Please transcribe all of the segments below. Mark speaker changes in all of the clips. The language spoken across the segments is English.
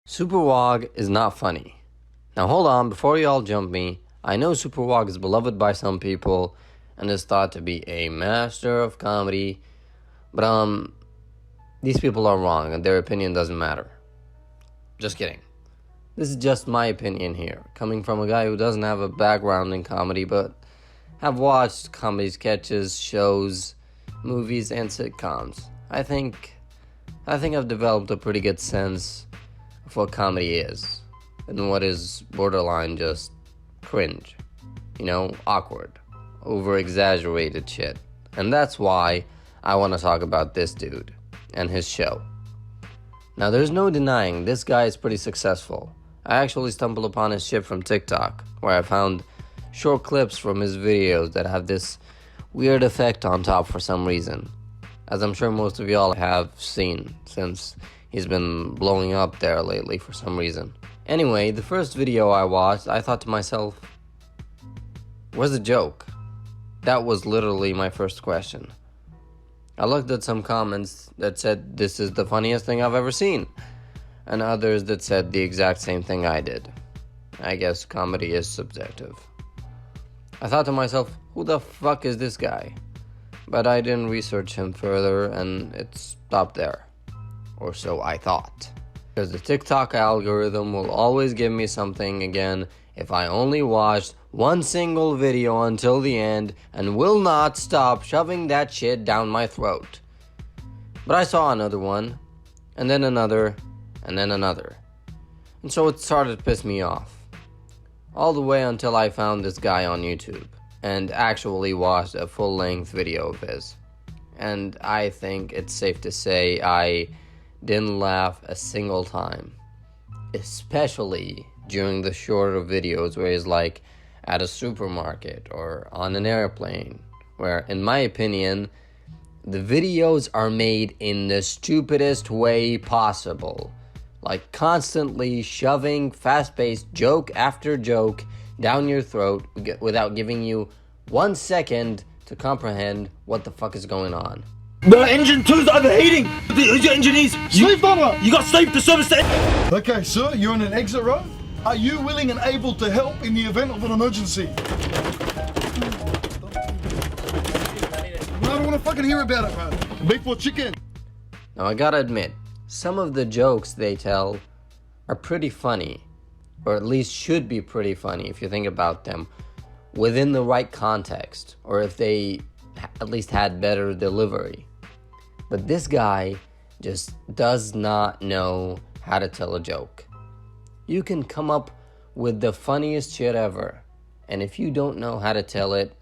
Speaker 1: Superwog is not funny. Now hold on, before y'all jump me, I know Superwog is beloved by some people and is thought to be a master of comedy, but these people are wrong and their opinion doesn't matter. Just kidding. This is just my opinion here, coming from a guy who doesn't have a background in comedy but have watched comedy sketches, shows, movies, and sitcoms. I think I've developed a pretty good sense of what comedy is and what is borderline just cringe. Awkward, over-exaggerated shit. And that's why I want to talk about this dude and his show. Now, there's no denying this guy is pretty successful. I actually stumbled upon his shit from TikTok, where I found short clips from his videos that have this weird effect on top for some reason, as I'm sure most of y'all have seen since he's been blowing up there lately for some reason. Anyway, the first video I watched, I thought to myself, where's the joke? That was literally my first question. I looked at some comments that said this is the funniest thing I've ever seen, and others that said the exact same thing I did. I guess comedy is subjective. I thought to myself, who the fuck is this guy? But I didn't research him further and it stopped there. Or so I thought. Because the TikTok algorithm will always give me something again if I only watched one single video until the end and will not stop shoving that shit down my throat. But I saw another one, and then another, and then another. And so it started to piss me off. All the way until I found this guy on YouTube and actually watched a full-length video of his. And I think it's safe to say I didn't laugh a single time. Especially during the shorter videos where he's like at a supermarket or on an airplane, where in my opinion the videos are made in the stupidest way possible, like constantly shoving fast-paced joke after joke down your throat without giving you 1 second to comprehend what the fuck is going on.
Speaker 2: The engine 2's overheating! Your engine is...
Speaker 3: Sleep bomber!
Speaker 2: You got sleep to service the...
Speaker 3: Okay, sir, you're in an exit row. Are you willing and able to help in the event of an emergency? I don't want to fucking hear about it, man. Beef or chicken?
Speaker 1: Now I gotta admit, some of the jokes they tell are pretty funny, or at least should be pretty funny if you think about them within the right context, or if they at least had better delivery. But this guy just does not know how to tell a joke. You can come up with the funniest shit ever, and if you don't know how to tell it,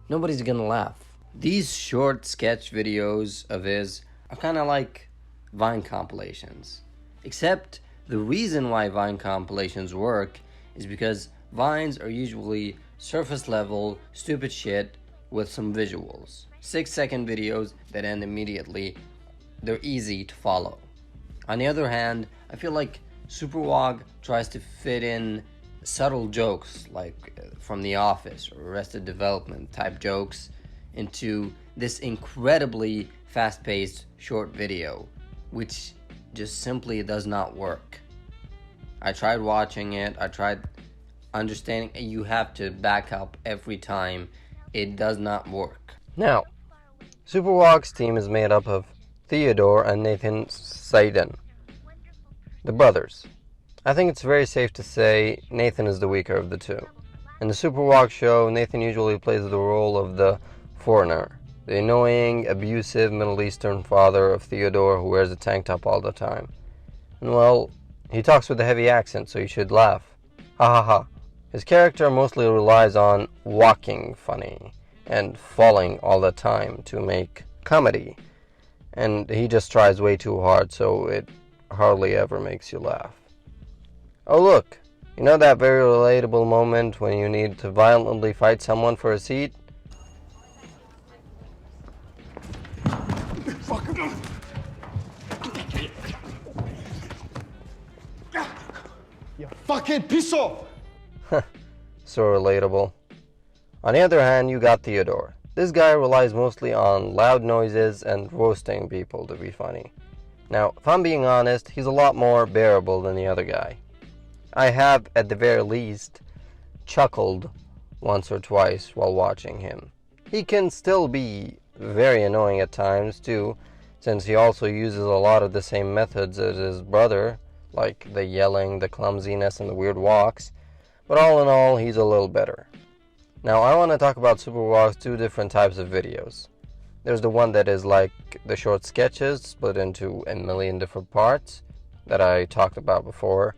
Speaker 1: nobody's gonna laugh. These short sketch videos of his are kind of like Vine compilations. Except the reason why Vine compilations work is because Vines are usually surface level, stupid shit with some visuals. 6-second videos that end immediately. They're easy to follow. On the other hand, I feel like Superwog tries to fit in subtle jokes like from The Office or Arrested Development type jokes into this incredibly fast-paced short video, which just simply does not work. I tried watching it, I tried understanding, you have to back up every time. It does not work. Now, Superwog's team is made up of Theodore and Nathan Saiden, the brothers. I think it's very safe to say Nathan is the weaker of the two. In the Superwog show, Nathan usually plays the role of the foreigner, the annoying, abusive Middle Eastern father of Theodore who wears a tank top all the time. And well, he talks with a heavy accent, so you should laugh. Ha ha ha. His character mostly relies on walking funny and falling all the time to make comedy. And he just tries way too hard, so it hardly ever makes you laugh. Oh look, you know that very relatable moment when you need to violently fight someone for a seat?
Speaker 3: You fuckhead, piss off!
Speaker 1: So relatable. On the other hand, you got Theodore. This guy relies mostly on loud noises and roasting people to be funny. Now, if I'm being honest, he's a lot more bearable than the other guy. I have, at the very least, chuckled once or twice while watching him. He can still be very annoying at times, too, since he also uses a lot of the same methods as his brother, like the yelling, the clumsiness, and the weird walks, but all in all, he's a little better. Now, I want to talk about Superwog's two different types of videos. There's the one that is like the short sketches, split into a million different parts, that I talked about before.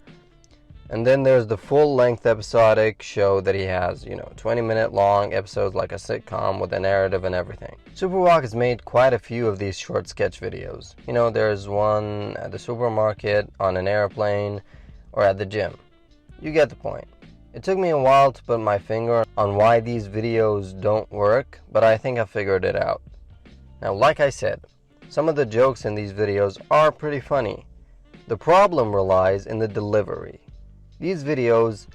Speaker 1: And then there's the full-length episodic show that he has, 20-minute long episodes like a sitcom with a narrative and everything. Superwog has made quite a few of these short sketch videos. There's one at the supermarket, on an airplane, or at the gym. You get the point. It took me a while to put my finger on why these videos don't work, but I think I figured it out. Now, like I said, some of the jokes in these videos are pretty funny. The problem relies in the delivery. These videos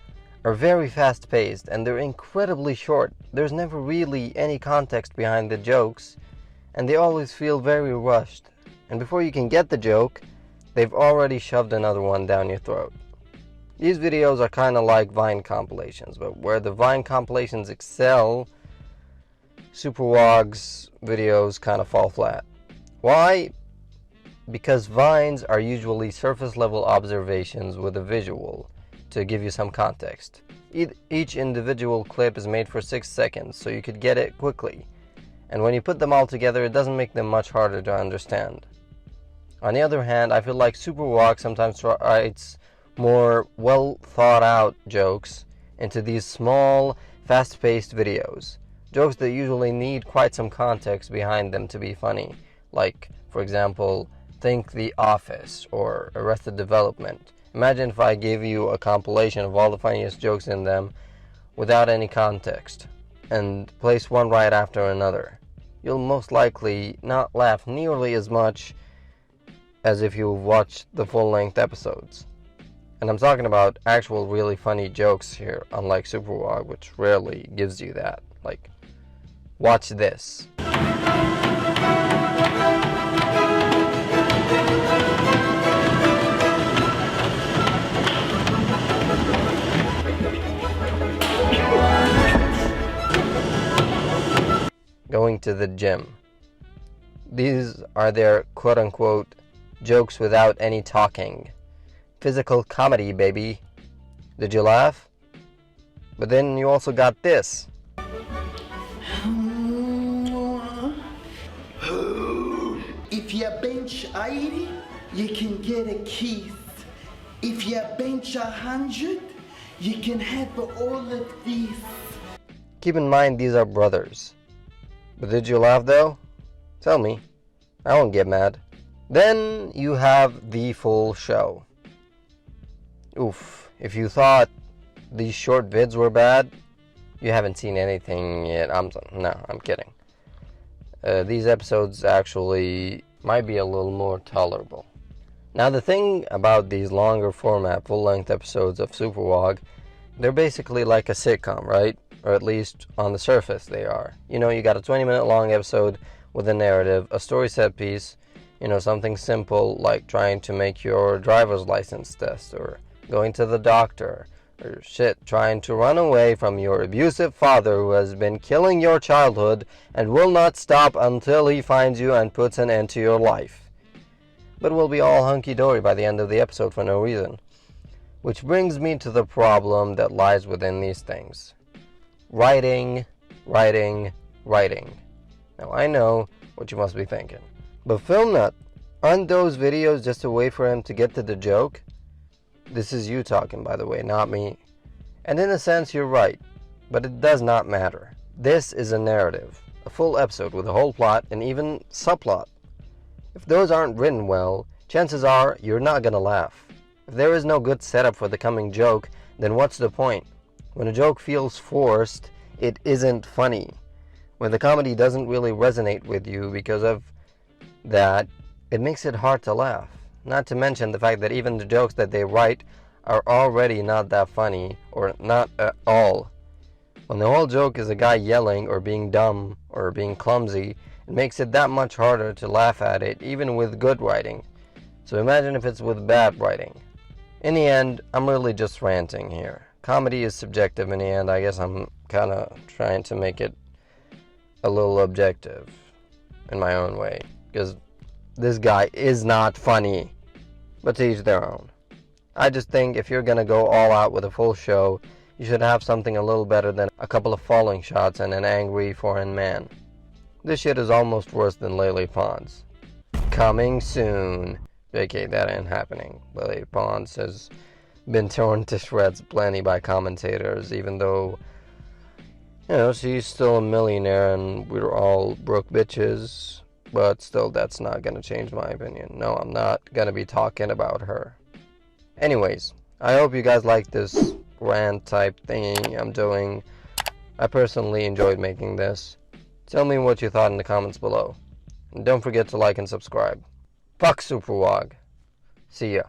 Speaker 1: are very fast-paced and they're incredibly short. There's never really any context behind the jokes, and they always feel very rushed. And before you can get the joke, they've already shoved another one down your throat. These videos are kind of like Vine compilations, but where the Vine compilations excel, Superwog's videos kind of fall flat. Why? Because Vines are usually surface-level observations with a visual to give you some context. Each individual clip is made for 6 seconds, so you could get it quickly. And when you put them all together, it doesn't make them much harder to understand. On the other hand, I feel like Superwog sometimes writes more well-thought-out jokes into these small, fast-paced videos. Jokes that usually need quite some context behind them to be funny. Like, for example, think The Office or Arrested Development. Imagine if I gave you a compilation of all the funniest jokes in them without any context and place one right after another. You'll most likely not laugh nearly as much as if you watched the full-length episodes. And I'm talking about actual really funny jokes here, unlike Superwog, which rarely gives you that. Like, watch this. Going to the gym. These are their quote-unquote jokes without any talking. Physical comedy, baby. Did you laugh? But then you also got this.
Speaker 4: If you bench 80, you can get a kiss. If you bench 100, you can have all of this.
Speaker 1: Keep in mind these are brothers. But did you laugh though? Tell me. I won't get mad. Then you have the full show. Oof. If you thought these short vids were bad, you haven't seen anything yet. I'm kidding. These episodes actually might be a little more tolerable. Now the thing about these longer format full-length episodes of Superwog, they're basically like a sitcom, right? Or at least on the surface they are. You got a 20-minute long episode with a narrative, a story set piece, something simple like trying to make your driver's license test, or going to the doctor, or trying to run away from your abusive father who has been killing your childhood and will not stop until he finds you and puts an end to your life. But we'll be all hunky-dory by the end of the episode for no reason. Which brings me to the problem that lies within these things. Writing. Now I know what you must be thinking. But Filmnut, aren't those videos just a way for him to get to the joke? This is you talking, by the way, not me. And in a sense, you're right. But it does not matter. This is a narrative. A full episode with a whole plot and even subplot. If those aren't written well, chances are you're not gonna laugh. If there is no good setup for the coming joke, then what's the point? When a joke feels forced, it isn't funny. When the comedy doesn't really resonate with you because of that, it makes it hard to laugh. Not to mention the fact that even the jokes that they write are already not that funny, or not at all. When the whole joke is a guy yelling or being dumb or being clumsy, it makes it that much harder to laugh at it, even with good writing. So imagine if it's with bad writing. In the end, I'm really just ranting here. Comedy is subjective in the end. I guess I'm kind of trying to make it a little objective in my own way. Because this guy is not funny. But to each their own. I just think if you're going to go all out with a full show, you should have something a little better than a couple of falling shots and an angry foreign man. This shit is almost worse than Lele Pons. Coming soon. JK, that ain't happening. Lele Pons has been torn to shreds plenty by commentators, even though, she's still a millionaire and we're all broke bitches. But still, that's not gonna change my opinion. No, I'm not gonna be talking about her. Anyways, I hope you guys like this rant type thingy I'm doing. I personally enjoyed making this. Tell me what you thought in the comments below. And don't forget to like and subscribe. Fuck Superwog. See ya.